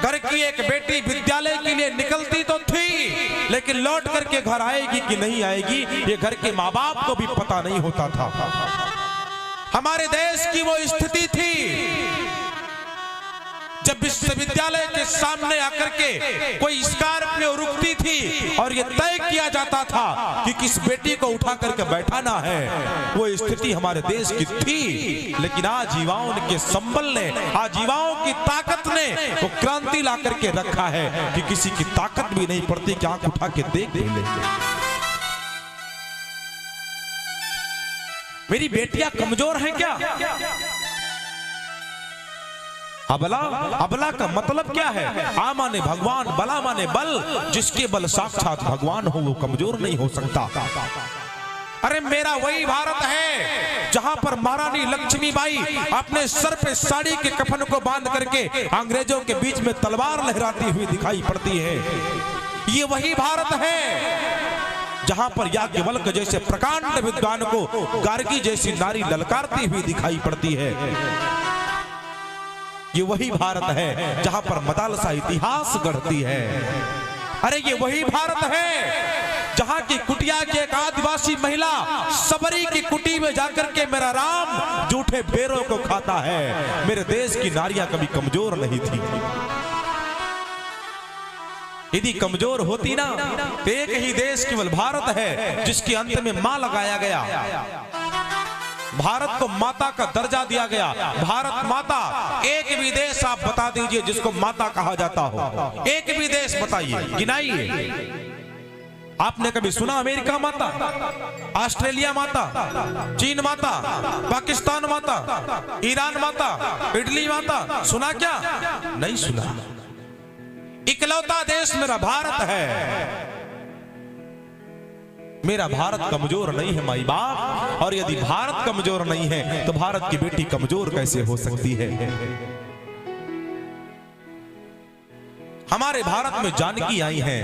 घर की एक बेटी विद्यालय के लिए निकलती तो थी, लेकिन लौट करके घर आएगी कि नहीं आएगी ये घर के माँ बाप को भी पता नहीं होता था। हमारे देश की वो स्थिति थी जब विश्वविद्यालय के सामने आकर के कोई स्कॉर्पियो रुकती थी और ये तय किया जाता था कि किस बेटी को उठा करके बैठाना है। वो स्थिति हमारे देश की थी, लेकिन आज युवाओं के संबल ने, आज युवाओं की ताकत ने वो क्रांति ला करके रखा है कि किसी की ताकत भी नहीं पड़ती कि आंख उठा के देख भी ले। मेरी बेटियां कमजोर हैं क्या? अबला, अबला का मतलब क्या है? आ माने भगवान, बला माने बल। जिसके बल साक्षात भगवान हो वो कमजोर नहीं हो सकता। अरे मेरा वही भारत है जहां पर महारानी लक्ष्मीबाई अपने सर पे साड़ी के कफन को बांध करके अंग्रेजों के बीच में तलवार लहराती हुई दिखाई पड़ती है। ये वही भारत है जहां पर याज्ञवल्क्य जैसे प्रकांड विद्वान को गार्गी जैसी नारी ललकारती हुई दिखाई पड़ती है। ये वही भारत है जहां पर मदालसा इतिहास गढ़ती है। अरे ये वही भारत है जहां की कुटिया की एक आदिवासी महिला सबरी की कुटी में जाकर के मेरा राम जूठे बेरों को खाता है। मेरे देश की नारियां कभी कमजोर नहीं थी। यदि कमजोर होती ना तो एक ही देश केवल भारत है जिसके अंत में मां लगाया गया। भारत को माता का दर्जा दिया गया। भारत माता, एक भी देश आप बता दीजिए जिसको माता कहा जाता हो। एक भी देश बताइए, गिनाइए। आपने कभी सुना अमेरिका माता, ऑस्ट्रेलिया माता, चीन माता, पाकिस्तान माता, ईरान माता, इटली माता? सुना क्या? नहीं सुना। इकलौता देश मेरा भारत है। मेरा भारत कमजोर नहीं है माई बाप, और यदि भारत कमजोर नहीं है तो भारत की बेटी कमजोर कैसे हो सकती है? हमारे भारत में जानकी आई हैं,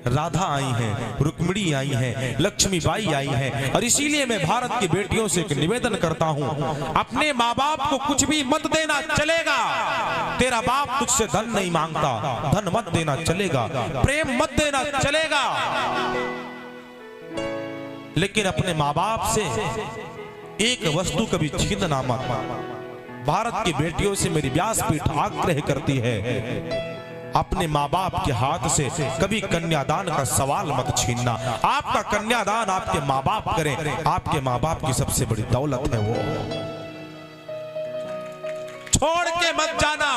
राधा आई हैं, रुक्मिणी आई हैं, लक्ष्मीबाई आई हैं, और इसीलिए मैं भारत की बेटियों से एक निवेदन करता हूं, अपने माँ बाप को कुछ भी मत देना, चलेगा। तेरा बाप तुझसे धन नहीं मांगता, धन मत देना, चलेगा। प्रेम मत देना, चलेगा, लेकिन अपने माँ बाप से एक वस्तु कभी छीनना मत। भारत की बेटियों से मेरी व्यासपीठ आग्रह करती है, अपने माँ बाप के हाथ से कभी कन्यादान का सवाल मत छीनना। आपका कन्यादान आपके माँ बाप करें। आपके माँ बाप की सबसे बड़ी दौलत है वो। छोड़ के मत जाना।